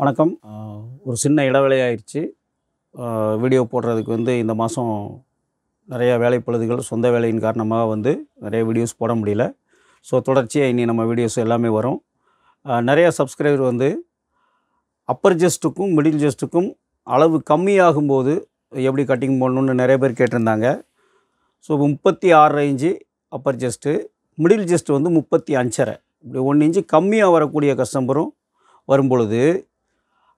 வணக்கம். ஒரு சின்ன இடைவேளை ஆயிடுச்சு. வீடியோ போடுறதுக்கு இந்த மாதம் நிறைய வேலைப்பளுதுகள் சொந்த வேலையின் காரணமாக நிறைய வீடியோஸ் போட முடியல. ஸோ தொடர்ச்சியாக இனி நம்ம வீடியோஸ் எல்லாமே வரும். நிறையா சப்ஸ்கிரைபர் அப்பர் ஜஸ்ட்டுக்கும் மிடில் ஜஸ்ட்டுக்கும் அளவு கம்மியாகும்போது எப்படி கட்டிங் பண்ணணுன்னு நிறைய பேர் கேட்டிருந்தாங்க. So 36 inch upper chest, middle chest 35.5. இப்படி 1 இன்ச்சு கம்மியாக வரக்கூடிய கஸ்டமரும் வரும்பொழுது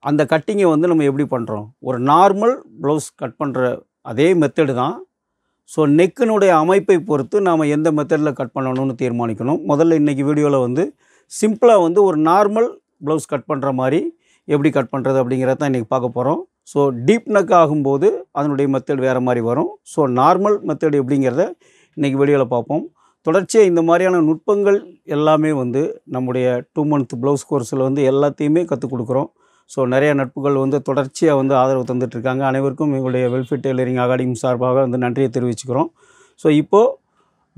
அந்த கட்டிங்கை நம்ம எப்படி பண்ணுறோம்? ஒரு நார்மல் ப்ளவுஸ் கட் பண்ணுற அதே மெத்தடு தான். ஸோ நெக்கினுடைய அமைப்பை பொறுத்து நாம் எந்த மெத்தடில் கட் பண்ணணும்னு தீர்மானிக்கணும். முதல்ல இன்றைக்கி வீடியோவில் சிம்பிளாக ஒரு நார்மல் ப்ளவுஸ் கட் பண்ணுற மாதிரி எப்படி கட் பண்ணுறது அப்படிங்கிறத தான் இன்றைக்கி பார்க்க போகிறோம். ஸோ டீப் நெக் ஆகும்போது அதனுடைய மெத்தட் வேறு மாதிரி வரும். ஸோ நார்மல் மெத்தட் எப்படிங்கிறத இன்றைக்கி வீடியோவில் பார்ப்போம். தொடர்ச்சியாக இந்த மாதிரியான நுட்பங்கள் எல்லாமே நம்முடைய 2 month ப்ளவுஸ் கோர்ஸில் எல்லாத்தையுமே கற்றுக் கொடுக்குறோம். ஸோ நிறைய நட்புகள் தொடர்ச்சியாக ஆதரவு தந்துட்டுருக்காங்க. அனைவருக்கும் எங்களுடைய வெல்ஃபேர் டெய்லரிங் அகாடமி சார்பாக நன்றியை தெரிவிச்சுக்கிறோம். ஸோ இப்போது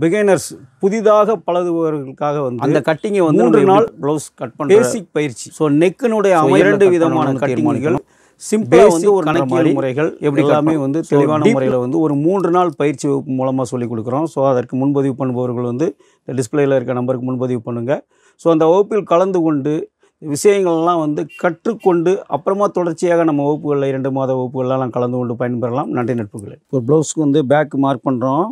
பிகைனர்ஸ் புதிதாக பழகுபவர்களுக்காக அந்த கட்டிங்கை 3 நாள் ப்ளவுஸ் கட் பண்ணுற பேசிக் பயிற்சி. ஸோ நெக்கினுடைய 2 விதமான கட்டிங்குகள் சிம்பிளாக ஒரு கணக்கியல் முறைகள் எப்படி எல்லாமே தெளிவான முறையில் ஒரு 3 நாள் பயிற்சி வகுப்பு மூலமாக சொல்லிக் கொடுக்குறோம். ஸோ அதற்கு முன்பதிவு பண்ணுபவர்கள் இந்த டிஸ்பிளேயில் இருக்க நம்பருக்கு முன்பதிவு பண்ணுங்கள். ஸோ அந்த வகுப்பில் கலந்து கொண்டு விஷயங்கள்லாம் கற்றுக்கொண்டு அப்புறமா தொடர்ச்சியாக நம்ம வகுப்புகளில் 2 மாத வகுப்புகள்லாம் கலந்து கொண்டு பயன்பெறலாம். நன்றி நட்புகளே. ஒரு ப்ளவுஸ்க்கு பேக் மார்க் பண்ணுறோம்.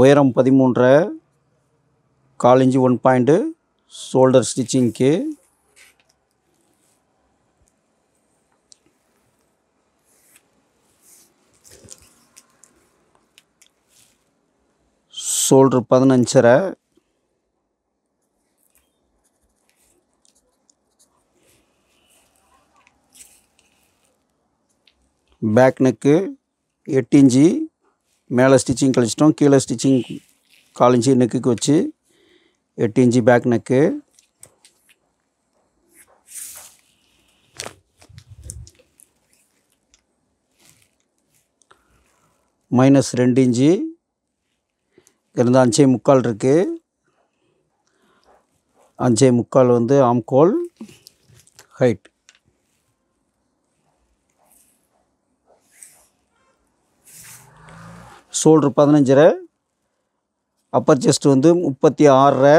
உயரம் 13.5, 1/4 இன்ச்சு 1 பாயிண்ட்டு ஷோல்டர் ஸ்டிச்சிங்க்கு. ஷோல்டர் 15.5, பேக் நெக்கு 8 இன்ச்சு மேலே ஸ்டிச்சிங் கழிச்சிட்டோம். கீழே ஸ்டிச்சிங் 1/4 இன்ச்சு நெக்குக்கு வச்சு 8 இன்ச்சு பேக் நெக்கு. -2 இன்ச்சு இருந்து 5.75 இருக்குது. 5.75 ஆம்கோல் height. Shoulder 15.5, upper chest 36.5,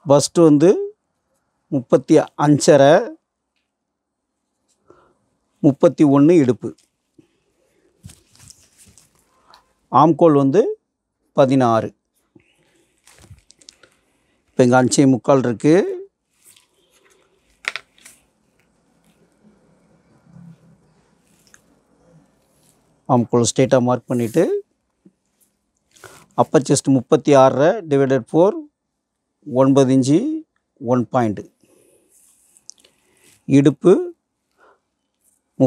bust 35.5, 31 இடுப்பு. ஆம்கோல் 16. இப்போ இங்கே 5.75 இருக்குது. ஆம்கோல் ஸ்ட்ரெயிட்டாக மார்க் பண்ணிவிட்டு Appar chest 36 divided 4 9 inch 1 point. இடுப்பு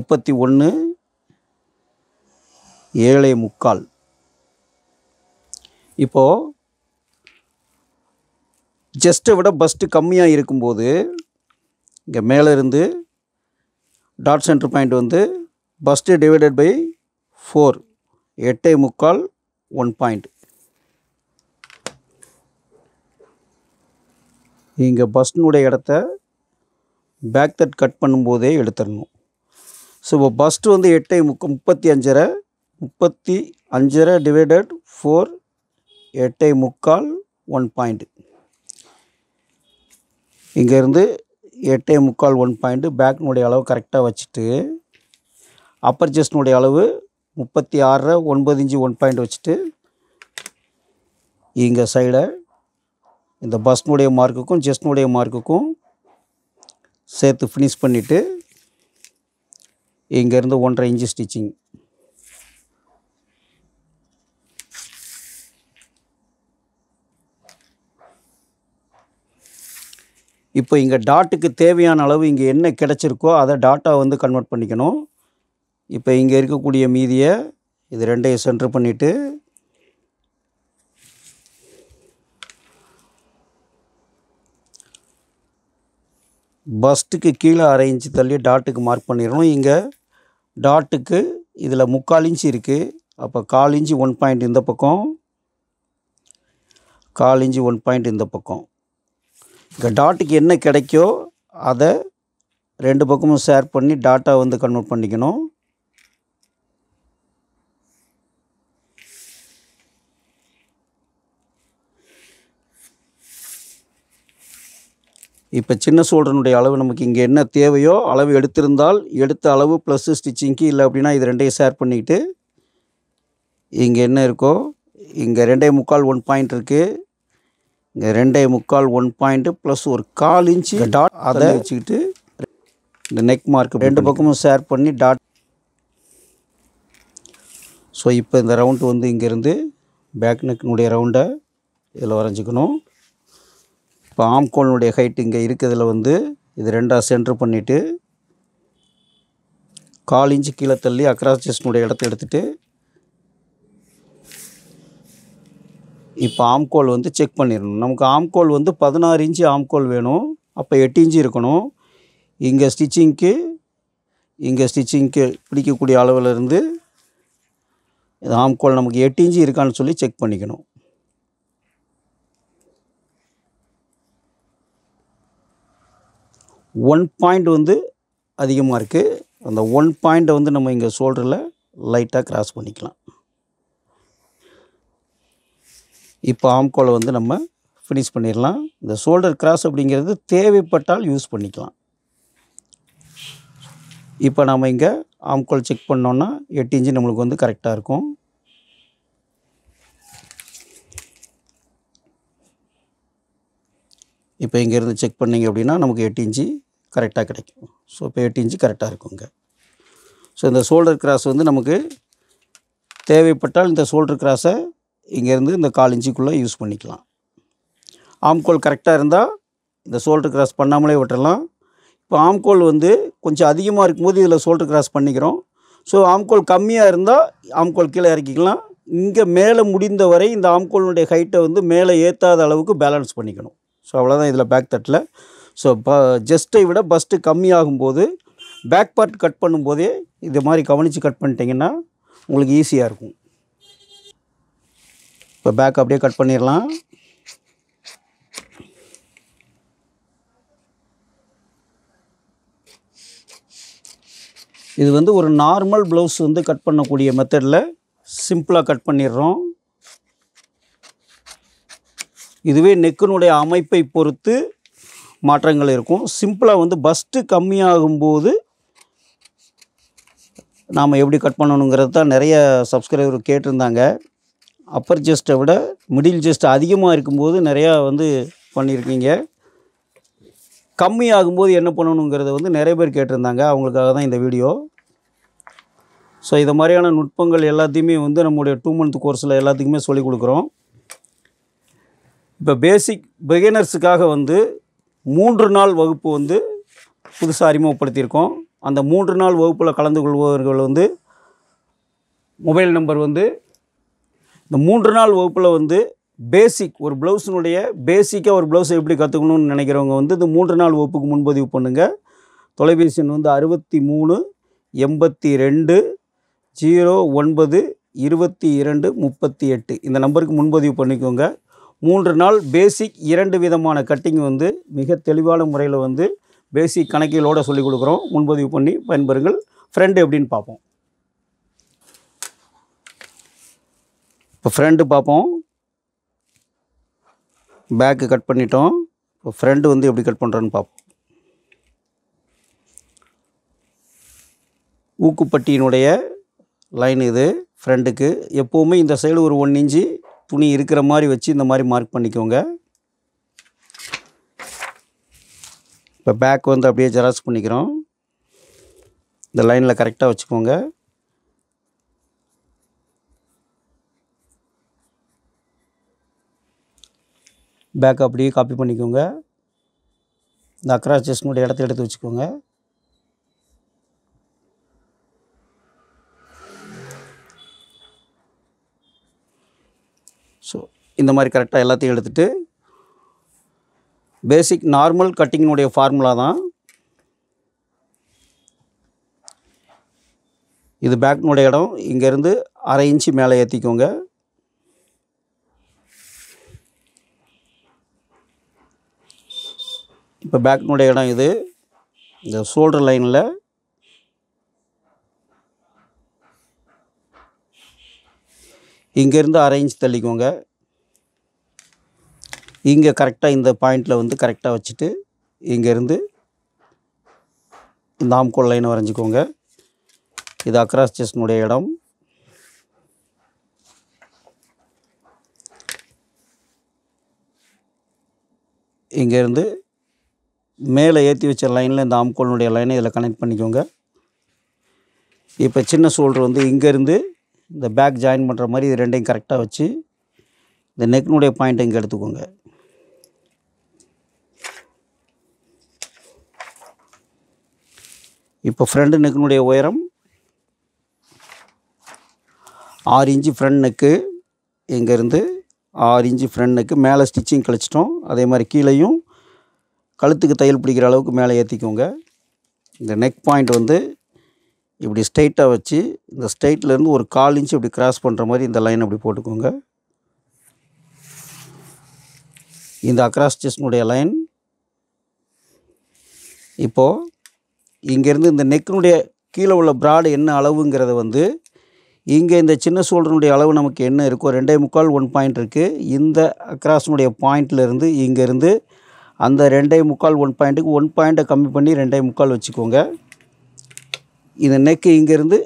31 7.75. இப்போது ஜஸ்ட்டை விட பஸ்ட்டு கம்மியாக இருக்கும்போது இங்கே மேலே இருந்து dot centre point bust divided by 4 8.75 1 point. இங்கே பஸ்டினுடைய இடத்த பேக் தட் கட் பண்ணும்போதே எடுத்துடணும். ஸோ இப்போ பஸ்ட்டு 35.5 டிவைடட் 4 8.75 1 பாயிண்ட். இங்கேருந்து 8.75 1 பாயிண்ட்டு பேக்கினுடைய அளவு கரெக்டாக வச்சுட்டு அப்பர் செஸ்டினுடைய அளவு 36 9 இன்ச்சு 1 பாயிண்ட் வச்சுட்டு இங்கே சைடை இந்த பஸ்டினுடைய மார்க்குக்கும் செஸ்டினுடைய மார்க்குக்கும் சேர்த்து ஃபினிஷ் பண்ணிவிட்டு இங்கேருந்து 1.5 இன்ச்சு ஸ்டிச்சிங். இப்போ இங்கே டாட்டுக்கு தேவையான அளவு இங்கே என்ன கிடச்சிருக்கோ அதை டாட்டாக கன்வெர்ட் பண்ணிக்கணும். இப்போ இங்கே இருக்கக்கூடிய மீதியை இது 2ஐயும் சென்டர் பண்ணிவிட்டு பஸ்ட்டுக்கு கீழே 1/2 இன்ச்சு தள்ளி டாட்டுக்கு மார்க் பண்ணிடணும். இங்கே டாட்டுக்கு இதில் 3/4 இன்ச்சு இருக்குது, அப்போ 1/4 இன்ச்சு 1 பாயிண்ட் இந்த பக்கம், 1/4 இன்ச்சு 1 பாயிண்ட் இந்த பக்கம். இங்கே டாட்டுக்கு என்ன கிடைக்கோ அதை 2 பக்கமும் ஷேர் பண்ணி டாட்டா வந்து கன்வெர்ட் பண்ணிக்கணும். இப்போ சின்ன ஷோல்டருடைய அளவு நமக்கு இங்கே என்ன தேவையோ அளவு எடுத்திருந்தால் எடுத்த அளவு ப்ளஸ் ஸ்டிச்சிங்க்கு, இல்லை அப்படின்னா இது ரெண்டையும் ஷேர் பண்ணிக்கிட்டு இங்கே என்ன இருக்கோ இங்கே 2.25 1 பாயிண்ட் இருக்குது. இங்கே 2.25 1 பாயிண்ட்டு ப்ளஸ் ஒரு 1/4 இன்ச்சு டாட் அதை வச்சுக்கிட்டு இந்த நெக் மார்க் 2 பக்கமும் ஷேர் பண்ணி டாட். ஸோ இப்போ இந்த ரவுண்டு வந்து இங்கேருந்து பேக் நெக்கினுடைய ரவுண்டை இதில் வரைஞ்சிக்கணும். இப்போ ஆம்கோலினுடைய ஹைட் இங்கே இருக்கிறதுல வந்து இது 2ஆக சென்ட்ரு பண்ணிவிட்டு 1/4 இன்ச்சு கீழே தள்ளி அக்ராஸ் செஸ்டினுடைய இடத்த எடுத்துகிட்டு இப்போ ஆம்கோல் வந்து செக் பண்ணிடணும். நமக்கு ஆம்கோல் வந்து 16 இன்ச்சு ஆம்கோல் வேணும். அப்போ 8 இன்ச்சு இருக்கணும். இங்கே ஸ்டிச்சிங்க்கு பிடிக்கக்கூடிய அளவிலிருந்து இது ஆம்கோல் நமக்கு 8 இன்ச்சு இருக்கான்னு சொல்லி செக் பண்ணிக்கணும். ஒன் பாயிண்ட் வந்து அதிகமாக இருக்குது. அந்த 1 பாயிண்ட்டை வந்து நம்ம இங்கே ஷோல்டரில் லைட்டாக கிராஸ் பண்ணிக்கலாம். இப்போ ஆம்கோலை வந்து நம்ம ஃபினிஷ் பண்ணிடலாம். இந்த ஷோல்டர் கிராஸ் அப்படிங்கிறது தேவைப்பட்டால் யூஸ் பண்ணிக்கலாம். இப்போ நம்ம இங்கே ஆம்கோல் செக் பண்ணோன்னா 8 இன்ச்சு நம்மளுக்கு வந்து கரெக்டாக இருக்கும். இப்போ இங்கேருந்து செக் பண்ணிங்க அப்படின்னா நமக்கு 8 இன்ச்சு கரெக்டாக கிடைக்கும். ஸோ இப்போ 8 இன்ச்சு கரெக்டாக இருக்குங்க. ஸோ இந்த ஷோல்டர் கிராஸ் வந்து நமக்கு தேவைப்பட்டால் இந்த ஷோல்டர் கிராஸை இங்கேருந்து இந்த 1/4 இன்ச்சுக்குள்ளே யூஸ் பண்ணிக்கலாம். ஆம்கோல் கரெக்டாக இருந்தால் இந்த ஷோல்டர் கிராஸ் பண்ணாமலே விட்டுறலாம். இப்போ ஆம்கோல் வந்து கொஞ்சம் அதிகமாக இருக்கும்போது இதில் ஷோல்டர் கிராஸ் பண்ணிக்கிறோம். ஸோ ஆம்கோல் கம்மியாக இருந்தால் ஆம்கோல் கீழே இறக்கிக்கலாம். இங்கே மேலே முடிந்த வரை இந்த ஆம்கோலினுடைய ஹைட்டை வந்து மேலே ஏற்றாத அளவுக்கு பேலன்ஸ் பண்ணிக்கணும். ஸோ அவ்வளோதான் இதில் பேக் தட்டில். ஸோ ஜஸ்ட்டை விட பஸ்ட்டு கம்மியாகும்போது பேக் பார்ட் கட் பண்ணும்போதே இது மாதிரி கவனித்து கட் பண்ணிட்டீங்கன்னா உங்களுக்கு ஈஸியாக இருக்கும். இப்போ பேக் அப்படியே கட் பண்ணிடலாம். இது வந்து ஒரு நார்மல் ப்ளவுஸ் வந்து கட் பண்ணக்கூடிய மெத்தடில் சிம்பிளாக கட் பண்ணிடுறோம். இதுவே நெக்கினுடைய அமைப்பை பொறுத்து மாற்றங்கள் இருக்கும். சிம்பிளாக வந்து பஸ்ட்டு கம்மியாகும்போது நாம் எப்படி கட் பண்ணணுங்கிறது தான் நிறைய சப்ஸ்கிரைபர் கேட்டிருந்தாங்க. அப்பர் செஸ்ட்டை விட மிடில் செஸ்ட் அதிகமாக இருக்கும்போது நிறையா வந்து பண்ணியிருக்கீங்க. கம்மியாகும்போது என்ன பண்ணணுங்கிறத வந்து நிறைய பேர் கேட்டிருந்தாங்க. அவங்களுக்காக தான் இந்த வீடியோ. ஸோ இதை மாதிரியான நுட்பங்கள் எல்லாத்தையுமே வந்து நம்முடைய 2 மந்த் கோர்ஸில் எல்லாத்துக்குமே சொல்லிக் கொடுக்குறோம். இப்போ பேசிக் பிகினர்ஸுக்காக வந்து 3 நாள் வகுப்பு வந்து புதுசாக அறிமுகப்படுத்தியிருக்கோம். அந்த 3 நாள் வகுப்பில் கலந்து கொள்பவர்கள் வந்து மொபைல் நம்பர் வந்து இந்த 3 நாள் வகுப்பில் வந்து பேசிக் ஒரு ப்ளவுஸினுடைய பேசிக்காக ஒரு ப்ளவுஸை எப்படி கற்றுக்கணும்னு நினைக்கிறவங்க வந்து இந்த 3 நாள் வகுப்புக்கு முன்பதிவு பண்ணுங்கள். தொலைபேசி எண் வந்து 63 82 09 22 38 இந்த நம்பருக்கு முன்பதிவு பண்ணிக்கோங்க. 3 நாள் பேசிக் 2 விதமான கட்டிங் வந்து மிக தெளிவான முறையில் வந்து பேசிக் கணக்கிலோடு சொல்லிக் கொடுக்குறோம். முன்பதிவு பண்ணி பயன்பெறுங்கள். ஃப்ரெண்டு எப்படின்னு பார்ப்போம். இப்போ ஃப்ரெண்டு பார்ப்போம். பேக்கு கட் பண்ணிட்டோம். இப்போ ஃப்ரெண்டு வந்து எப்படி கட் பண்ணுறோன்னு பார்ப்போம். ஊக்குப்பட்டியினுடைய லைன் இது ஃப்ரெண்டுக்கு. எப்போவுமே இந்த சைடு ஒரு 1 இன்ச்சு துணி இருக்கிற மாதிரி வச்சு இந்த மாதிரி மார்க் பண்ணிக்கோங்க. இப்போ பேக் வந்து அப்படியே ஜெராக்ஸ் பண்ணிக்கிறோம். இந்த லைனில் கரெக்டாக வச்சுக்கோங்க. பேக் அப்படியே காப்பி பண்ணிக்கோங்க. இந்த அக்ராஸ் செஸ்டினுடைய இடத்த எடுத்து வச்சுக்கோங்க. ஸோ இந்த மாதிரி கரெக்டாக எல்லாத்தையும் எடுத்துகிட்டு பேசிக் நார்மல் கட்டிங்கினுடைய ஃபார்முலா தான் இது. பேக்கினுடைய இடம் இங்கேருந்து 1/2 இன்ச்சு மேலே ஏற்றிக்கோங்க. இப்போ பேக்கினுடைய இடம் இது. இந்த ஷோல்டர் லைனில் இங்கேருந்து 1/2 இன்ச் தள்ளிக்கோங்க. இங்கே கரெக்டாக இந்த பாயிண்டில் வந்து கரெக்டாக வச்சுட்டு இங்கேருந்து இந்த ஆம்கோல் லைனை வரைஞ்சிக்கோங்க. இது அக்ராஸ் செஸ்டினுடைய இடம். இங்கேருந்து மேலே ஏற்றி வச்ச லைனில் இந்த ஆம்கோலினுடைய லைனை இதில் கனெக்ட் பண்ணிக்கோங்க. இப்போ சின்ன ஷோல்டர் வந்து இங்கேருந்து இந்த பேக் ஜாயின் பண்ணுற மாதிரி இது ரெண்டையும் கரெக்டாக வச்சு இந்த நெக்னுடைய பாயிண்ட் இங்கே எடுத்துக்கோங்க. இப்போ ஃப்ரண்ட் நெக்னுடைய உயரம் 6 இன்ச்சு ஃப்ரண்ட் நெக்கு. இங்கேருந்து 6 இன்ச்சு ஃப்ரண்ட் நெக்கு மேலே ஸ்டிச்சிங் கழிச்சிட்டோம். அதே மாதிரி கீழேயும் கழுத்துக்கு தையல் பிடிக்கிற அளவுக்கு மேலே ஏற்றிக்கோங்க. இந்த நெக் பாயிண்ட் வந்து இப்படி ஸ்ட்ரைட்டாக வச்சு இந்த ஸ்ட்ரைட்லேருந்து ஒரு 1/4 இன்ச்சு இப்படி கிராஸ் பண்ணுற மாதிரி இந்த லைன் அப்படி போட்டுக்கோங்க. இந்த அக்ராஸ் செஸ்டினுடைய லைன். இப்போது இங்கேருந்து இந்த நெக்கினுடைய கீழே உள்ள ப்ராடு என்ன அளவுங்கிறத வந்து இங்கே இந்த சின்ன ஷோல்டருடைய அளவு நமக்கு என்ன இருக்கோ 2.25 1 பாயிண்ட் இருக்குது. இந்த அக்ராஸினுடைய பாயிண்ட்லேருந்து இங்கேருந்து அந்த 2.25 1 பாயிண்ட்டுக்கு 1 பாயிண்ட்டை கம்மி பண்ணி 2.25 வச்சுக்கோங்க. இந்த நெக்கு இங்கேருந்து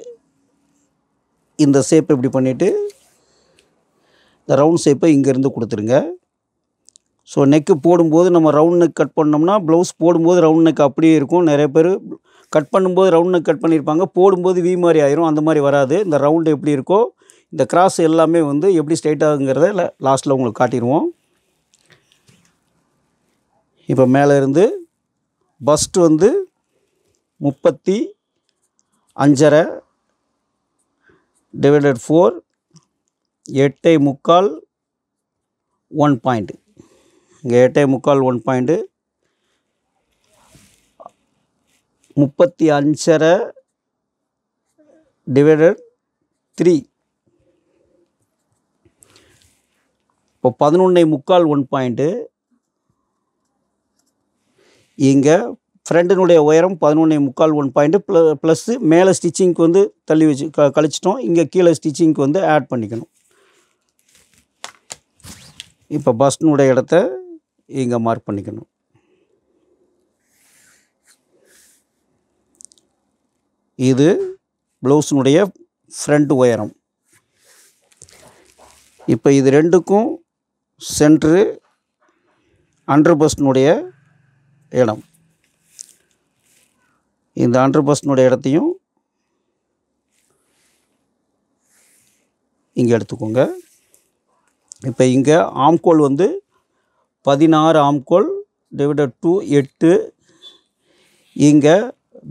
இந்த ஷேப் இப்படி பண்ணிவிட்டு இந்த ரவுண்ட் ஷேப்பை இங்கேருந்து கொடுத்துருங்க. ஸோ நெக்கு போடும்போது நம்ம ரவுண்ட் நெக் கட் பண்ணோம்னா ப்ளவுஸ் போடும்போது ரவுண்ட் நெக் அப்படியே இருக்கும். நிறைய பேர் கட் பண்ணும்போது ரவுண்ட் நெக் கட் பண்ணியிருப்பாங்க, போடும்போது வி மாதிரி ஆயிரும். அந்த மாதிரி வராது. இந்த ரவுண்டு எப்படி இருக்கோ இந்த கிராஸ் எல்லாமே வந்து எப்படி ஸ்ட்ரைட் ஆகுங்கிறத லாஸ்ட்டில் உங்களுக்கு காட்டிடுவோம். இப்போ மேலே இருந்து பஸ்ட் வந்து 35.5 டிவைடட் 4 8.25 1 பாயிண்ட். இங்கே 8.25 1 பாயிண்ட்டு 35.5 டிவைடட் 3 இப்போ 11.25 1 பாயிண்ட்டு. இங்கே ஃப்ரண்ட்டினுடைய உயரம் 11.25 1 பாயிண்ட்டு ப்ளஸ்ஸு மேலே ஸ்டிச்சிங்க்கு வந்து தள்ளி வச்சு கழிச்சிட்டோம். இங்கே கீழே ஸ்டிச்சிங்க்கு வந்து ஆட் பண்ணிக்கணும். இப்போ பஸ்டினுடைய இடத்த இங்கே மார்க் பண்ணிக்கணும். இது ப்ளவுஸினுடைய ஃப்ரண்ட் உயரம். இப்போ இது ரெண்டுக்கும் சென்ட்ரு அண்டர் பஸ்டினுடைய இடம். இந்த அண்டர் பஸ்டினுடைய இடத்தையும் இங்கே எடுத்துக்கோங்க. இப்போ இங்கே ஆம்கோல் வந்து 16 ஆம்கோல் டிவைடட் 2 8. இங்கே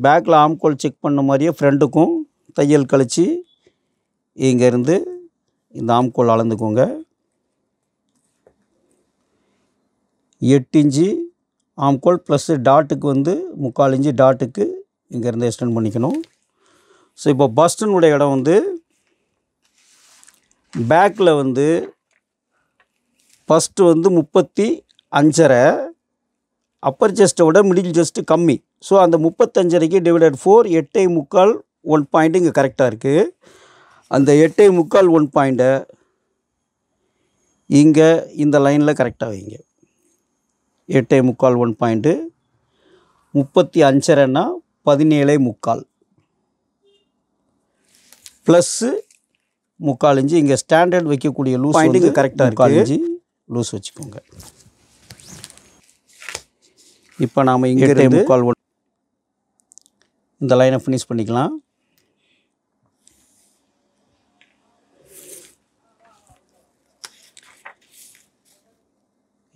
பேக்கில் ஆம்கோல் செக் பண்ண மாதிரியே ஃப்ரண்ட்டுக்கும் தையல் கழித்து இங்கேருந்து இந்த ஆம்கோல் அளந்துக்கோங்க. 8 இன்ச்சு ஆம்கோல் ப்ளஸ்ஸு டாட்டுக்கு வந்து 3/4 இன்ச்சு டாட்டுக்கு இங்கேருந்து எக்ஸ்டெண்ட் பண்ணிக்கணும். ஸோ இப்போ பஸ்டினுடைய இடம் வந்து பேக்கில் வந்து ஃபஸ்ட்டு வந்து 35.5 அப்பர் செஸ்ட்டை விட மிடில் செஸ்ட்டு கம்மி. ஸோ அந்த 35.5க்கு டிவைடட் 4 8.25 1 பாயிண்ட்டு இங்கே கரெக்டாக இருக்குது. அந்த 8.25 1 பாயிண்ட்டை இங்கே இந்த லைனில் கரெக்டாக வைங்க. 8.25 1 பாயிண்ட்டு 35.5ன்னா 17.25 ப்ளஸ்ஸு 3/4 இன்ச்சு. இங்கே ஸ்டாண்டர்ட் வைக்கக்கூடிய லூஸ் பாயிண்ட் இங்கே கரெக்டாக 3/4 இன்ச்சு லூஸ் வச்சுக்கோங்க. இப்போ நாம் இங்கே 8.25 இந்த லைனை ஃபினிஷ் பண்ணிக்கலாம்.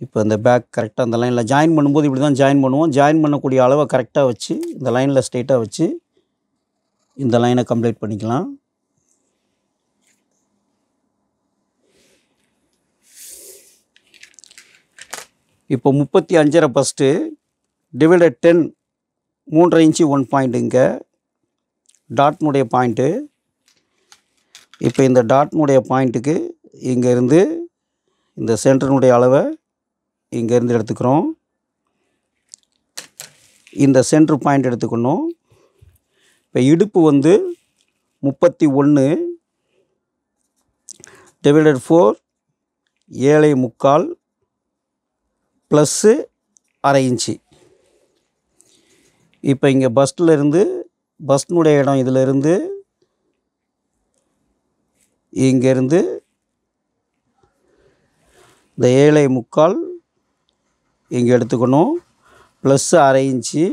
இப்போ இந்த பேக் கரெக்டாக இந்த லைனில் ஜாயின் பண்ணும்போது இப்படி தான் ஜாயின் பண்ணுவோம். ஜாயின் பண்ணக்கூடிய அளவை கரெக்டாக வச்சு இந்த லைனில் ஸ்ட்ரைட்டாக வச்சு இந்த லைனை கம்ப்ளீட் பண்ணிக்கலாம். இப்போ 35.5 ஃபஸ்ட்டு டிவைடட் 10 3/2 இன்ச்சு 1 பாயிண்ட். இங்கே டாட்னுடைய பாயிண்ட்டு இப்போ இந்த டாட்னுடைய பாயிண்ட்டுக்கு இங்கேருந்து இந்த சென்டர்னுடைய அளவை இங்கேருந்து எடுத்துக்கிறோம். இந்த சென்டர் பாயிண்ட் எடுத்துக்கணும். இப்போ இடுப்பு வந்து 31 டிவைடட் 4 7.25 ப்ளஸ்ஸு அரை இன்ச்சு. இப்போ இங்கே பஸ்ட்னுடைய இடம் இதிலிருந்து இங்கேருந்து இந்த 7.25 இங்கே எடுத்துக்கணும், ப்ளஸ்ஸு அரை இன்ச்சு.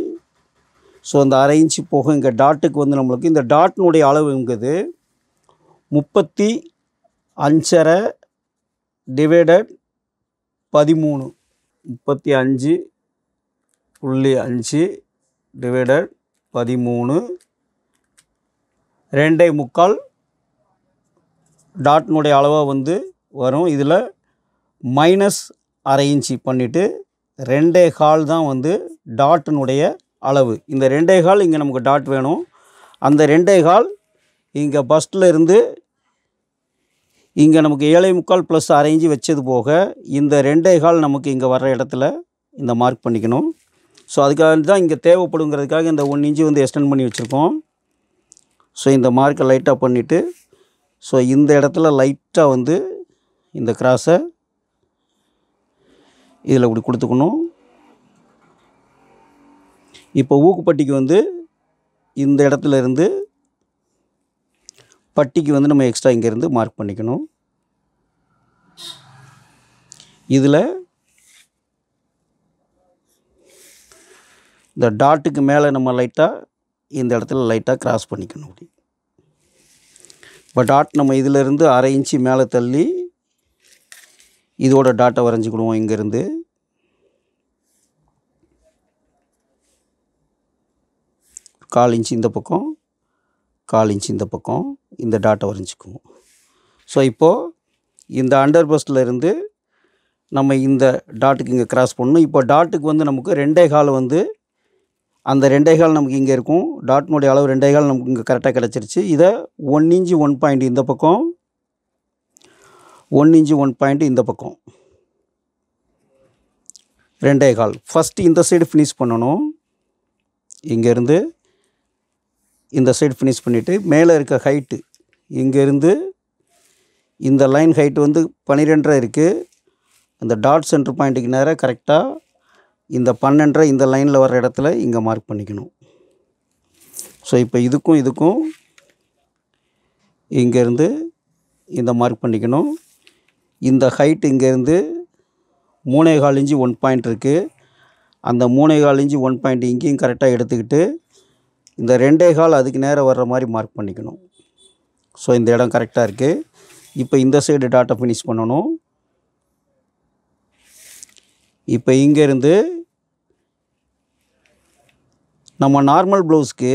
ஸோ அந்த அரை இன்ச்சு போக இங்கே டாட்டுக்கு வந்து நம்மளுக்கு இந்த டாட்னுடைய அளவுங்கிறது 35.5 டிவைடட் 13 35.5 டிவைடட் 13 2.25 டாட்னுடைய அளவாக வந்து வரும். இதில் மைனஸ் அரை இன்ச்சு பண்ணிவிட்டு 2.25 தான் வந்து டாட்டினுடைய அளவு. இந்த 2.25 இங்கே நமக்கு டாட் வேணும். அந்த 2.25 இங்கே பஸ்ட்டில் இருந்து இங்கே நமக்கு 7.25 ப்ளஸ் அரை இன்ச்சு வச்சது போக இந்த 2.25 நமக்கு இங்கே வர்ற இடத்துல இந்த மார்க் பண்ணிக்கணும். ஸோ அதுக்காக தான் இங்கே தேவைப்படுங்கிறதுக்காக இந்த 1 இன்ச்சு வந்து எக்ஸ்டெண்ட் பண்ணி வச்சுருக்கோம். ஸோ இந்த மார்க்கை லைட்டாக பண்ணிவிட்டு ஸோ இந்த இடத்துல லைட்டாக வந்து இந்த கிராஸை இதில் இப்படி கொடுத்துக்கணும். இப்போ ஊக்குப்பட்டிக்கு வந்து இந்த இடத்துல இருந்து பட்டிக்கு வந்து நம்ம எக்ஸ்ட்ரா இங்கேருந்து மார்க் பண்ணிக்கணும். இதில் இந்த டாட்டுக்கு மேலே நம்ம லைட்டாக இந்த இடத்துல லைட்டாக கிராஸ் பண்ணிக்கணும். அப்படி இப்போ டாட் நம்ம இதிலேருந்து அரை இன்ச்சு மேலே தள்ளி இதோட டாட்டை வரைஞ்சிக்கிடுவோம். இங்கேருந்து கால் இன்ச்சு இந்த பக்கம், கால் இன்ச்சு இந்த பக்கம் இந்த டாட்டை வரைஞ்சிக்குவோம். ஸோ இப்போது இந்த அண்டர் பஸ்ட்டில் இருந்து நம்ம இந்த டாட்டுக்கு இங்கே கிராஸ் பண்ணணும். இப்போ டாட்டுக்கு வந்து நமக்கு 2.25 வந்து அந்த 2.25 நமக்கு இங்கே இருக்கும். டாட்னுடைய அளவு 2.25 நமக்கு இங்கே கரெக்டாக கிடச்சிருச்சு. இதை 1 இன்ச்சு 1 பாயிண்ட் இந்த பக்கம், 1 இன்ச்சு 1 பாயிண்ட் இந்த பக்கம் 2.25. ஃபஸ்ட்டு இந்த சைடு ஃபினிஷ் பண்ணணும். இங்கேருந்து இந்த சைடு ஃபினிஷ் பண்ணிவிட்டு மேலே இருக்க ஹைட்டு இங்கேருந்து இந்த லைன் ஹைட்டு வந்து 12.5 இருக்குது. அந்த டாட் சென்டர் பாயிண்ட்டுக்கு நேராக கரெக்டாக இந்த 12.5 இந்த லைனில் வர இடத்துல இங்கே மார்க் பண்ணிக்கணும். ஸோ இப்போ இதுக்கும் இங்கேருந்து இந்த மார்க் பண்ணிக்கணும். இந்த ஹைட்டு இங்கேருந்து 3.25 இன்ச்சு 1 பாயிண்ட் இருக்குது. அந்த 3.25 இன்ச்சு 1 பாயிண்ட் இங்கேயும் கரெக்டாக எடுத்துக்கிட்டு இந்த 2.25 அதுக்கு நேராக வர்ற மாதிரி மார்க் பண்ணிக்கணும். ஸோ இந்த இடம் கரெக்டாக இருக்குது. இப்போ இந்த சைடு டாட்டை ஃபினிஷ் பண்ணணும். இப்போ இங்கேருந்து நம்ம நார்மல் ப்ளவுஸ்க்கு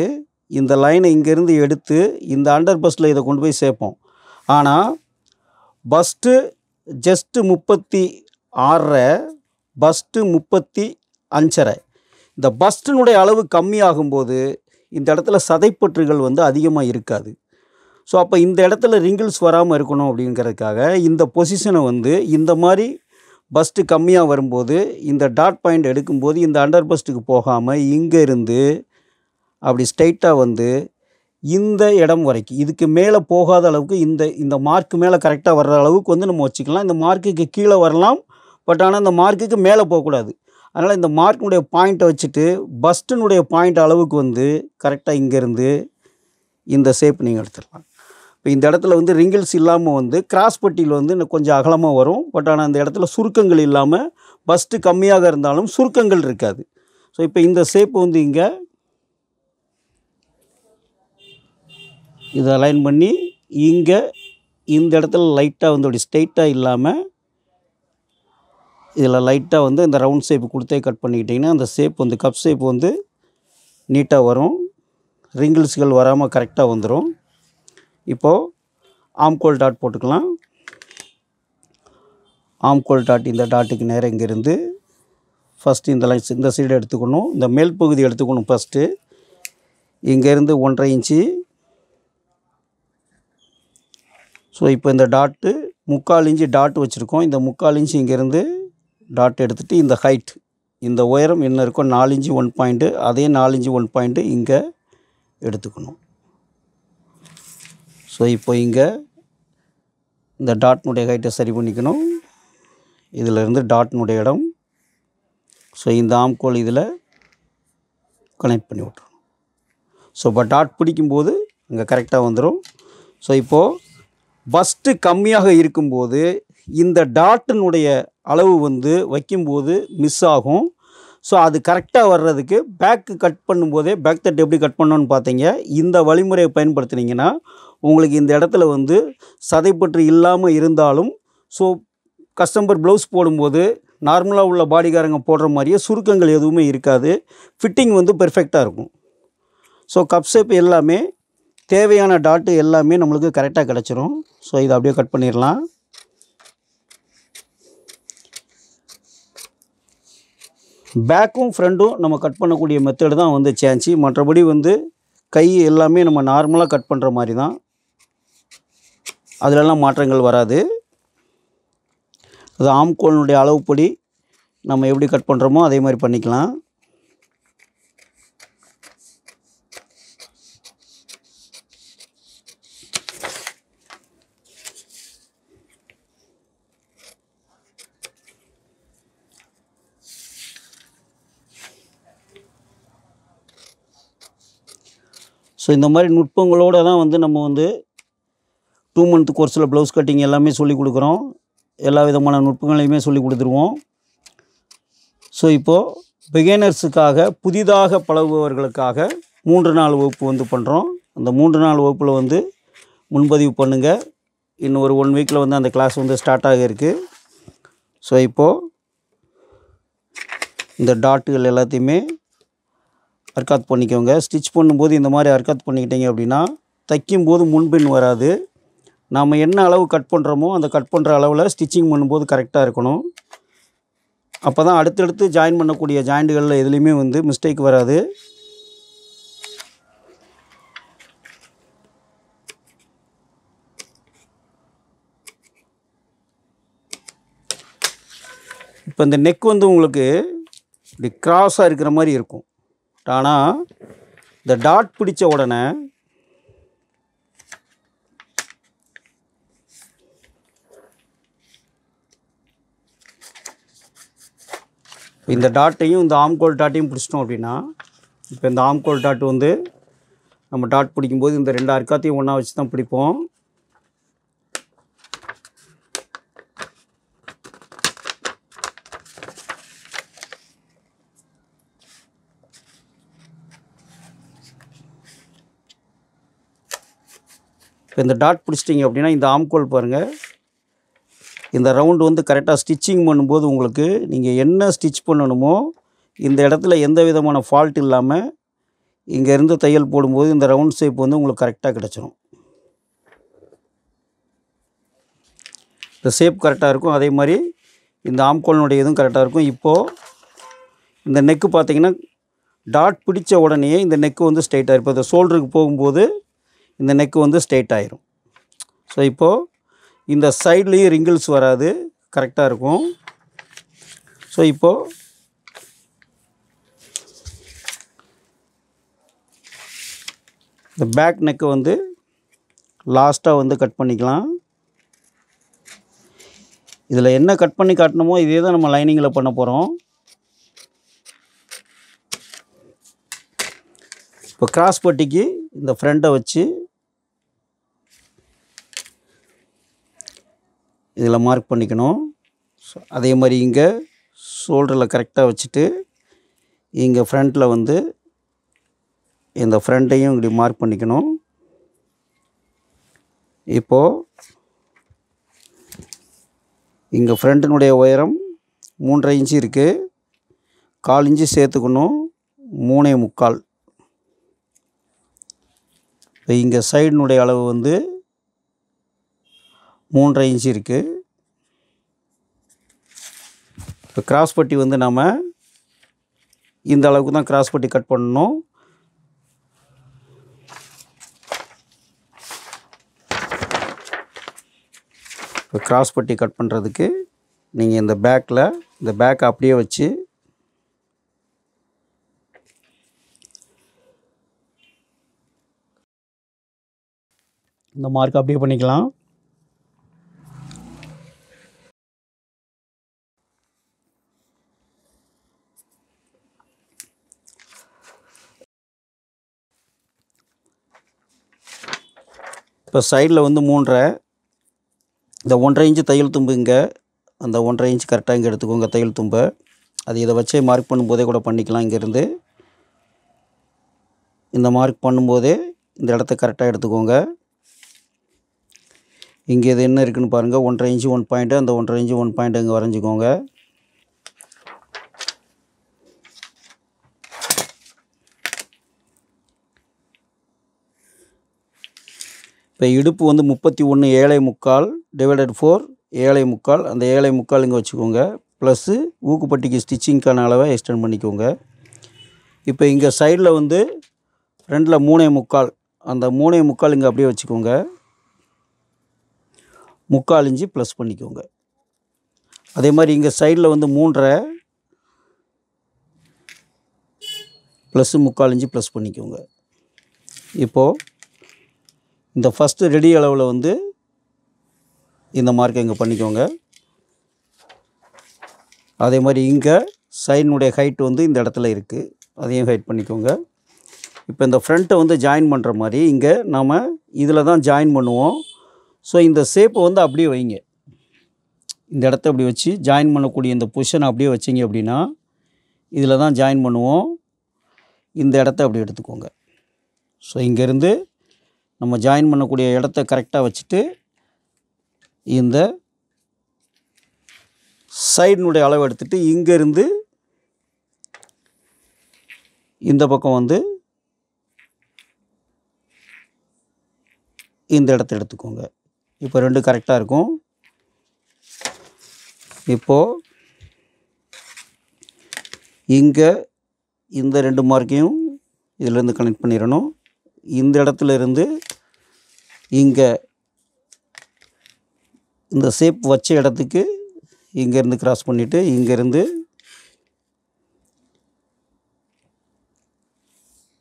இந்த லைனை இங்கேருந்து எடுத்து இந்த அண்டர் பஸ்ட்டில் இதை கொண்டு போய் சேர்ப்போம். ஆனால் பஸ்ட்டு ஜஸ்ட்டு 36, பஸ்ட்டு 35. இந்த பஸ்ட்டினுடைய அளவு கம்மியாகும்போது இந்த இடத்துல சதைப்பற்றுகள் வந்து அதிகமாக இருக்காது. ஸோ அப்போ இந்த இடத்துல ரிங்கிள்ஸ் வராமல் இருக்கணும் அப்படிங்கிறதுக்காக இந்த பொசிஷனை வந்து இந்த மாதிரி பஸ்ட்டு கம்மியாக வரும்போது இந்த டாட் பாயிண்ட் எடுக்கும்போது இந்த அண்டர் பஸ்ட்டுக்கு போகாமல் இங்கே இருந்து அப்படி ஸ்ட்ரைட்டாக வந்து இந்த இடம் வரைக்கும் இதுக்கு மேலே போகாத அளவுக்கு இந்த மார்க்கு மேலே கரெக்டாக வர்ற அளவுக்கு வந்து நம்ம வச்சுக்கலாம். இந்த மார்க்குக்கு கீழே வரலாம், பட் ஆனால் இந்த மார்க்குக்கு மேலே போகக்கூடாது. அதனால் இந்த மார்க்கினுடைய பாயிண்ட்டை வச்சுட்டு பஸ்ட்டினுடைய பாயிண்ட் அளவுக்கு வந்து கரெக்டாக இங்கேருந்து இந்த ஷேப் நீங்கள் எடுத்துடலாம். இப்போ இந்த இடத்துல வந்து ரிங்கிள்ஸ் இல்லாமல் வந்து கிராஸ் பட்டியில் வந்து இன்னும் கொஞ்சம் அகலமாக வரும். பட் ஆனால் அந்த இடத்துல சுருக்கங்கள் இல்லாமல் பஸ்ட்டு கம்மியாக இருந்தாலும் சுருக்கங்கள் இருக்காது. ஸோ இப்போ இந்த ஷேப் வந்து இங்கே இதை அலைன் பண்ணி இங்கே இந்த இடத்துல லைட்டாக வந்து அப்படி ஸ்ட்ரெயிட்டாக இல்லாமல் இதில் லைட்டாக வந்து இந்த ரவுண்ட் ஷேப்பு கொடுத்தே கட் பண்ணிக்கிட்டிங்கன்னா அந்த ஷேப் வந்து கப் ஷேப் வந்து நீட்டாக வரும். ரிங்கிள்ஸ்கள் வராமல் கரெக்டாக வந்துடும். இப்போது ஆம்கோல் டாட் போட்டுக்கலாம். ஆம்கோல் டாட் இந்த டாட்டுக்கு நேரம் இங்கேருந்து ஃபஸ்ட்டு இந்த லைன்ஸ் இந்த சைடு எடுத்துக்கணும். இந்த மேல் பகுதி எடுத்துக்கணும். ஃபஸ்ட்டு இங்கேருந்து 1.5 இன்ச்சு ஸோ இப்போ இந்த டாட்டு 3/4 இன்ச்சு டாட் வச்சுருக்கோம். இந்த 3/4 இன்ச்சு இங்கேருந்து டாட் எடுத்துகிட்டு இந்த ஹைட் இந்த உயரம் என்ன இருக்கோ 4 இன்ச்சு 1 பாயிண்ட்டு, அதே 4 இன்ச்சு 1 பாயிண்ட்டு இங்கே எடுத்துக்கணும். ஸோ இப்போ இங்கே இந்த டாட்னுடைய ஹைட்டை சரி பண்ணிக்கணும். இதிலேருந்து டாட்னுடைய இடம். ஸோ இந்த ஆம்கோல் இதில் கனெக்ட் பண்ணி விட்ருணும். ஸோ இப்போ டாட் பிடிக்கும்போது இங்கே கரெக்டாக வந்துடும். ஸோ இப்போது பஸ்ட்டு கம்மியாக இருக்கும்போது இந்த டாட்டினுடைய அளவு வந்து வைக்கும்போது மிஸ் ஆகும். ஸோ அது கரெக்டாக வர்றதுக்கு பேக்கு கட் பண்ணும்போதே பேக் தட் எப்படி கட் பண்ணணும்னு பார்த்தீங்க. இந்த வழிமுறையை பயன்படுத்தினீங்கன்னா உங்களுக்கு இந்த இடத்துல வந்து சதைப்பற்று இல்லாமல் இருந்தாலும் ஸோ கஸ்டமர் ப்ளவுஸ் போடும்போது நார்மலாக உள்ள பாடிக்காரங்க போடுற மாதிரியே சுருக்கங்கள் எதுவுமே இருக்காது. ஃபிட்டிங் வந்து பெர்ஃபெக்டாக இருக்கும். ஸோ கப் ஷேப் எல்லாமே தேவையான டாட்டு எல்லாமே நம்மளுக்கு கரெக்டாக கிடச்சிரும். ஸோ இதை அப்படியே கட் பண்ணிடலாம். பேக்கும் ஃப்ரண்ட்டும் நம்ம கட் பண்ணக்கூடிய மெத்தடு தான் வந்து சேஞ்சு. மற்றபடி வந்து கை எல்லாமே நம்ம நார்மலாக கட் பண்ணுற மாதிரி தான், அதிலெல்லாம் மாற்றங்கள் வராது. அது ஆம்கோலினுடைய அளவுப்படி நம்ம எப்படி கட் பண்ணுறோமோ அதே மாதிரி பண்ணிக்கலாம். ஸோ இந்த மாதிரி நுட்பங்களோடு தான் வந்து நம்ம வந்து 2 மந்த் கோர்ஸில் ப்ளவுஸ் கட்டிங் எல்லாமே சொல்லிக் கொடுக்குறோம். எல்லா விதமான நுட்பங்களையுமே சொல்லிக் கொடுத்துருவோம். ஸோ இப்போது பிகினர்ஸுக்காக புதிதாக பழகுபவர்களுக்காக 3 நாள் வகுப்பு வந்து பண்ணுறோம். அந்த 3 நாள் வகுப்பில் வந்து முன்பதிவு பண்ணுங்கள். இன்னும் ஒரு 1 வீக்கில் வந்து அந்த கிளாஸ் வந்து ஸ்டார்ட் ஆக இருக்குது. ஸோ இப்போது இந்த டாட்டுகள் எல்லாத்தையுமே அர்க்காத் பண்ணிக்கோங்க. ஸ்டிச் பண்ணும்போது இந்த மாதிரி அர்க்காத் பண்ணிக்கிட்டீங்க அப்படின்னா தைக்கும்போது முன்பின் வராது. நாம் என்ன அளவு கட் பண்ணுறோமோ அந்த கட் பண்ணுற அளவில் ஸ்டிச்சிங் பண்ணும்போது கரெக்டாக இருக்கணும். அப்போ தான் அடுத்தடுத்து ஜாயின் பண்ணக்கூடிய ஜாயிண்ட்டுகளில் எதுலேயுமே வந்து மிஸ்டேக் வராது. இப்போ இந்த நெக் வந்து உங்களுக்கு இப்படி கிராஸாக இருக்கிற மாதிரி இருக்கும். ஆனால் இந்த டாட் பிடிச்ச உடனே இந்த டாட்டையும் இந்த ஆம்கோல் டாட்டையும் பிடிச்சிட்டோம் அப்படின்னா, இப்போ இந்த ஆம்கோல் டாட் வந்து நம்ம டாட் பிடிக்கும்போது இந்த 2 அர்க்காத்தையும் ஒன்றா வச்சு தான் பிடிப்போம். இப்போ இந்த டாட் பிடிச்சிட்டிங்க அப்படின்னா இந்த ஆம்கோல் பாருங்கள், இந்த ரவுண்டு வந்து கரெக்டாக ஸ்டிச்சிங் பண்ணும்போது உங்களுக்கு நீங்கள் என்ன ஸ்டிச் பண்ணணுமோ இந்த இடத்துல எந்த விதமான ஃபால்ட் இல்லாமல் இங்கேருந்து தையல் போடும்போது இந்த ரவுண்ட் ஷேப் வந்து உங்களுக்கு கரெக்டாக கிடச்சிரும். இந்த ஷேப் கரெக்டாக இருக்கும். அதே மாதிரி இந்த ஆம்கோலினுடைய இதுவும் கரெக்டாக இருக்கும். இப்போது இந்த நெக்கு பார்த்திங்கன்னா டாட் பிடிச்ச உடனே இந்த நெக்கு வந்து ஸ்ட்ரைட்டாக இருக்கும். இந்த ஷோல்டருக்கு போகும்போது இந்த நெக்கு வந்து ஸ்ட்ரைட் ஆயிரும். ஸோ இப்போது இந்த சைட்லேயும் ரிங்கிள்ஸ் வராது, கரெக்டாக இருக்கும். ஸோ இப்போது இந்த பேக் நெக்கு வந்து லாஸ்ட்டாக வந்து கட் பண்ணிக்கலாம். இதில் என்ன கட் பண்ணி காட்டணுமோ இதே தான் நம்ம லைனிங்கில் பண்ண போகிறோம். இப்போ கிராஸ் பட்டிக்கு இந்த ஃப்ரண்ட்டை வச்சு இதில் மார்க் பண்ணிக்கணும். அதே மாதிரி இங்கே ஷோல்டரில் கரெக்டாக வச்சுட்டு இங்கே ஃப்ரண்ட்டில் வந்து இந்த ஃப்ரண்ட்டையும் இப்படி மார்க் பண்ணிக்கணும். இப்போது இங்கே ஃப்ரண்ட்டினுடைய உயரம் 3.5 இன்ச்சு இருக்குது. 1/4 இன்ச்சு சேர்த்துக்கணும், 3.75. இப்போ இங்கே சைடினுடைய அளவு வந்து 3.5 இன்ச்சு இருக்குது. இப்போ கிராஸ் பட்டி வந்து நம்ம இந்த அளவுக்கு தான் கிராஸ் பட்டி கட் பண்ணணும். இப்போ கிராஸ் பட்டி கட் பண்ணுறதுக்கு நீங்கள் இந்த பேக்கை அப்படியே வச்சு இந்த மார்க் அப்படியே பண்ணிக்கலாம். இப்போ சைடில் வந்து 3.5 இந்த 1.5 இன்ச்சு தையல் தும்பு இங்கே, அந்த 1.5 இன்ச்சு கரெக்டாக இங்கே எடுத்துக்கோங்க தையல் தும்பை. அது இதை வச்சே மார்க் பண்ணும்போதே கூட பண்ணிக்கலாம். இங்கேருந்து இந்த மார்க் பண்ணும்போதே இந்த இடத்த கரெக்டாக எடுத்துக்கோங்க. இங்கே இது என்ன இருக்குதுன்னு பாருங்கள். 1.5 இன்ச்சு 1 பாயிண்ட்டு, அந்த 1.5 இன்ச்சு 1 பாயிண்ட் இங்கே வரைஞ்சிக்கோங்க. இப்போ இடுப்பு வந்து 31 7.25 டிவைடட் 4 7.25, அந்த 7.25 இங்கே வச்சுக்கோங்க. ப்ளஸ்ஸு ஊக்குப்பட்டிக்கு ஸ்டிச்சிங்க்கான அளவை எக்ஸ்டெண்ட் பண்ணிக்கோங்க. இப்போ இங்கே சைடில் வந்து ஃப்ரண்டில் 3.25, அந்த 3.25 இங்கே அப்படியே வச்சுக்கோங்க. 3/4 இன்ச்சு ப்ளஸ் பண்ணிக்கோங்க. அதே மாதிரி இங்கே சைடில் வந்து 3.5 ப்ளஸ்ஸு 3/4 இன்ச்சு ப்ளஸ் பண்ணிக்கோங்க. இப்போது இந்த ஃபஸ்ட்டு ரெடி அளவில் வந்து இந்த மார்க்கை இங்கே பண்ணிக்கோங்க. அதே மாதிரி இங்கே சைடினுடைய ஹைட் வந்து இந்த இடத்துல இருக்குது, அதையும் ஹைட் பண்ணிக்கோங்க. இப்போ இந்த ஃப்ரண்ட்டை வந்து ஜாயின் பண்ணுற மாதிரி இங்கே நாம் இதில் தான் ஜாயின் பண்ணுவோம். ஸோ இந்த ஷேப்பை வந்து அப்படியே வைங்க. இந்த இடத்த அப்படி வச்சு ஜாயின் பண்ணக்கூடிய இந்த பொசிஷனை அப்படியே வச்சிங்க அப்படின்னா இதில் தான் ஜாயின் பண்ணுவோம். இந்த இடத்த அப்படி எடுத்துக்கோங்க. ஸோ இங்கேருந்து நம்ம ஜாயின் பண்ணக்கூடிய இடத்த கரெக்டாக வச்சுட்டு இந்த சைடினுடைய அளவு எடுத்துகிட்டு இங்கேருந்து இந்த பக்கம் வந்து இந்த இடத்த எடுத்துக்கோங்க. இப்போ 2 கரெக்டாக இருக்கும். இப்போது இங்கே இந்த 2 மார்க்கையும் இதிலேருந்து கனெக்ட் பண்ணிடணும். இந்த இடத்துல இருந்து இங்கே இந்த ஷேப் வச்ச இடத்துக்கு இங்கேருந்து கிராஸ் பண்ணிவிட்டு இங்கேருந்து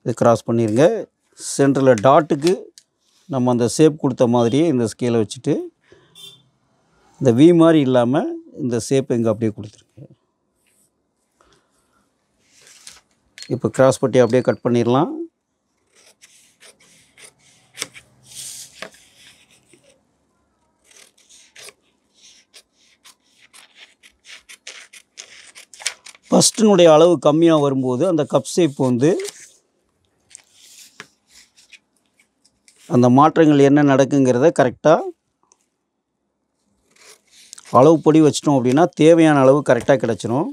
இது கிராஸ் பண்ணிடுங்க. சென்டரில் டாட்டுக்கு நம்ம அந்த ஷேப் கொடுத்த மாதிரியே இந்த ஸ்கேலை வச்சுட்டு இந்த வி மாதிரி இல்லாமல் இந்த ஷேப் இங்கே அப்படியே கொடுத்துருங்க. இப்போ கிராஸ் பட்டி அப்படியே கட் பண்ணிடலாம். ஃபஸ்ட்டினுடைய அளவு கம்மியாக வரும்போது அந்த கப் ஷேப் வந்து அந்த மாற்றங்கள் என்ன நடக்குங்கிறத கரெக்டாக அளவுப்படி வச்சிட்டோம் அப்படின்னா தேவையான அளவு கரெக்டாக கிடச்சிரும்.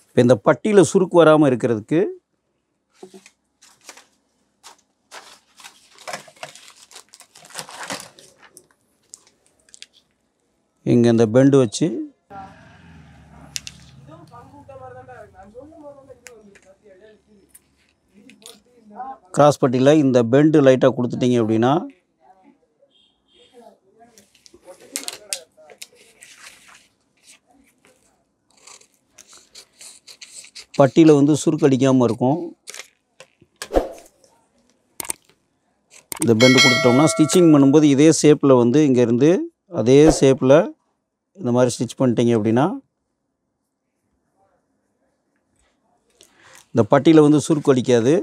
இப்போ இந்த பட்டியில் சுருக்கு வராமல் இருக்கிறதுக்கு இங்கே இந்த பெண்டு வச்சு கிராஸ் பட்டியில் இந்த பெண்டு லைட்டாக கொடுத்துட்டிங்க அப்படின்னா பட்டியில் வந்து சுருக்கடிக்காமல் இருக்கும். இந்த பெண்டு கொடுத்துட்டோம்னா ஸ்டிச்சிங் பண்ணும்போது இதே ஷேப்பில் வந்து இங்கேருந்து அதே ஷேப்பில் இந்த மாதிரி ஸ்டிச் பண்ணிட்டீங்க அப்படின்னா இந்த பட்டியில் வந்து சுருக்கு அடிக்காது.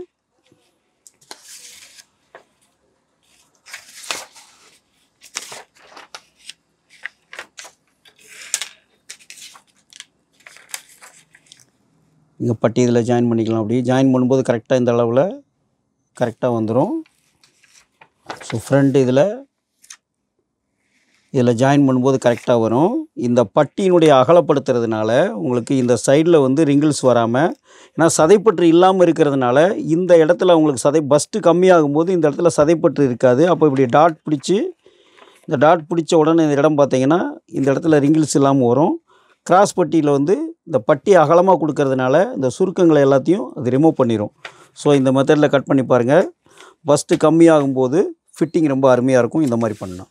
இங்கே பட்டி இதில் ஜாயின் பண்ணிக்கலாம். அப்படி ஜாயின் பண்ணும்போது கரெக்டாக இந்த அளவில் கரெக்டாக வந்துடும். ஸோ ஃப்ரண்ட் இதில் ஜாயின் பண்ணும்போது கரெக்டாக வரும். இந்த பட்டியினுடைய அகலப்படுத்துறதுனால உங்களுக்கு இந்த சைடில் வந்து ரிங்கிள்ஸ் வராமல், ஏன்னா சதைப்பற்று இல்லாமல் இருக்கிறதுனால இந்த இடத்துல உங்களுக்கு பஸ்ட்டு கம்மியாகும்போது இந்த இடத்துல சதைப்பற்று இருக்காது. அப்போ இப்படி டாட் பிடிச்சி இந்த டாட் பிடிச்ச உடனே இந்த இடம் பார்த்திங்கன்னா இந்த இடத்துல ரிங்கிள்ஸ் இல்லாமல் வரும். கிராஸ் பட்டியில் வந்து இந்த பட்டி அகலமாக கொடுக்கறதுனால இந்த சுருக்கங்களை எல்லாத்தையும் அது ரிமூவ் பண்ணிடும். ஸோ இந்த மெத்தடில் கட் பண்ணி பாருங்கள். பஸ்ட்டு கம்மியாகும்போது ஃபிட்டிங் ரொம்ப அருமையாக இருக்கும். இந்த மாதிரி பண்ணலாம்.